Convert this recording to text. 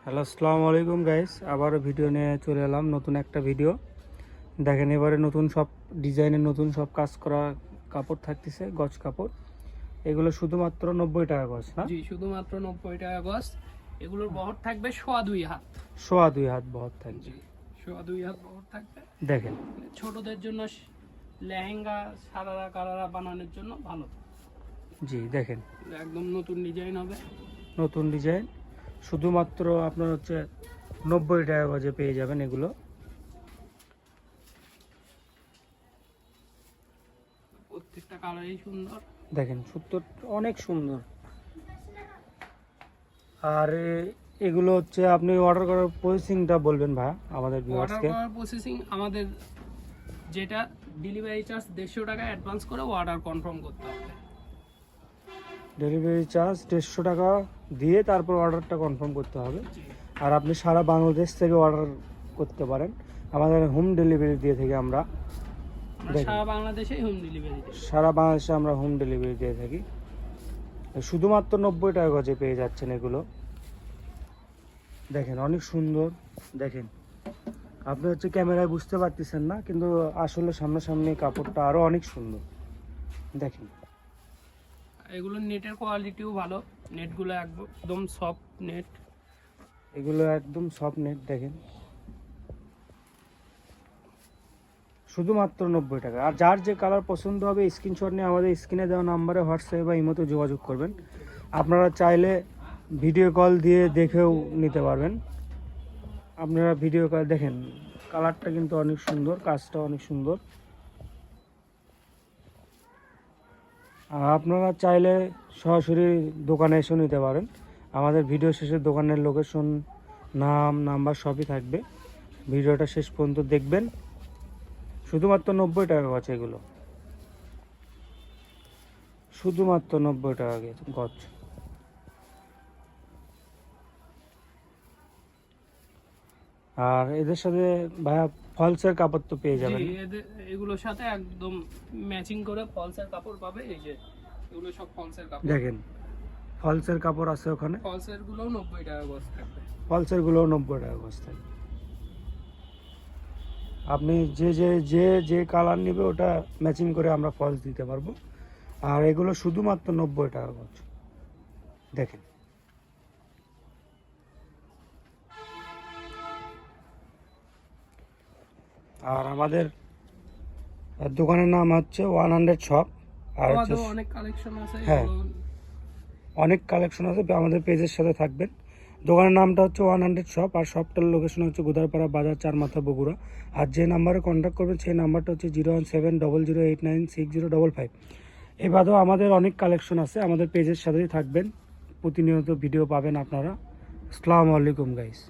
Hello, আসসালামু আলাইকুম guys. আবারও ভিডিও নিয়ে চলে এলাম, নতুন একটা ভিডিও। দেখেন, এবারে নতুন সব ডিজাইনের নতুন সব কাজ করা কাপড় থাকতেছে, গজ কাপড়। এগুলো শুধুমাত্র 90 টাকা গজ, না? জি, শুধুমাত্র 90 টাকা গজ। এগুলোর বহর থাকবে 2.5 হাত। 2.5 হাত বহর থাকবে। জি, 2.5 হাত বহর থাকবে। দেখেন, ছোটদের জন্য লেহেঙ্গা, সারারা কারারা বানানোর জন্য ভালো। জি দেখেন, একদম নতুন ডিজাইন হবে। নতুন ডিজাইন শুধুমাত্র আপনার হচ্ছে 90 টাকা গজে পেয়ে যাবেন এগুলো। প্রত্যেকটা কালারই সুন্দর। দেখেন, সুন্দর, অনেক সুন্দর। আর এগুলো হচ্ছে আপনি অর্ডার করার প্রসেসিংটা বলবেন ভাই আমাদের অর্ডার ভিউয়ার্সকে। করার প্রসেসিং আমাদের যেটা ডেলিভারি চার্জ 150 টাকা অ্যাডভান্স করে অর্ডার কনফার্ম করতে হবে। ডেলিভারি চার্জ 150 টাকা দিয়ে তারপর অর্ডারটা কনফার্ম করতে হবে। জি, আর আপনি সারা বাংলাদেশ থেকে অর্ডার করতে পারেন, আমাদের হোম ডেলিভারি দিয়ে থাকি আমরা। দেখেন, সারা বাংলাদেশেই হোম ডেলিভারি দিই। সারা বাংলাদেশে আমরা হোম ডেলিভারি দিয়ে থাকি। শুধুমাত্র 90 টাকা গজে পেয়ে যাচ্ছেন এগুলো। দেখেন, অনেক সুন্দর। দেখেন, আপনি হচ্ছে ক্যামেরায় বুঝতে পারতেছেন না, কিন্তু আসলে সামনাসামনি কাপড়টা আরও অনেক সুন্দর। দেখেন, এগুলোর নেটের কোয়ালিটিও ভালো। নেটগুলো একদম সফট নেট। এগুলো একদম সফট নেট। দেখেন, শুধুমাত্র 90 টাকা। আর যার যে কালার পছন্দ হবে স্ক্রিনশট নিয়ে আমাদের স্ক্রিনে দেওয়া নাম্বারে হোয়াটসঅ্যাপে বা ইমোতে যোগাযোগ করবেন। আপনারা চাইলে ভিডিও কল দিয়ে দেখেও নিতে পারবেন। আপনারা ভিডিও কল দেখেন, কালারটা কিন্তু অনেক সুন্দর, কাজটা অনেক সুন্দর। আর আপনারা চাইলে সরাসরি দোকানে এসেও নিতে পারেন। আমাদের ভিডিও শেষে দোকানের লোকেশন, নাম, নাম্বার সবই থাকবে। ভিডিওটা শেষ পর্যন্ত দেখবেন। শুধুমাত্র 90 টাকা গজ এগুলো, শুধুমাত্র 90 টাকা গজ। আর এদের সাথে ভাইয়া ফলসের কাপড় তো পেয়ে যাবেন। জি, এগুলোর সাথে একদম ম্যাচিং করে ফলসের কাপড় পাবে। এই যে এগুলো সব ফলসের কাপড়। দেখেন, ফলসের কাপড় আছে ওখানে। ফলসের গুলোও 90 টাকা গজ থাকবে। ফলসের গুলোও 90 টাকা গজ থাকবে। আপনি যে যে যে যে কালার নেবে ওটা ম্যাচিং করে আমরা ফলস দিতে পারবো। আর এগুলো শুধুমাত্র 90 টাকা গজ। দেখেন, আর আমাদের দোকানের নাম হচ্ছে 100 শপ। আর হচ্ছে, আমাদের অনেক কালেকশন আছে। হ্যাঁ, অনেক কালেকশন আছে। আমাদের পেজের সাথে থাকবেন। দোকানের নামটা হচ্ছে 100 শপ। আর শপটার লোকেশন হচ্ছে গোদারপাড়া বাজার, চারমাথা, বগুড়া। আর যে নাম্বারে কন্ট্যাক্ট করবেন সেই নাম্বারটা হচ্ছে 01700896055। এ বাদেও আমাদের অনেক কালেকশন আছে। আমাদের পেজের সাথেই থাকবেন, প্রতিনিয়ত ভিডিও পাবেন আপনারা। আসসালামু আলাইকুম গাইস।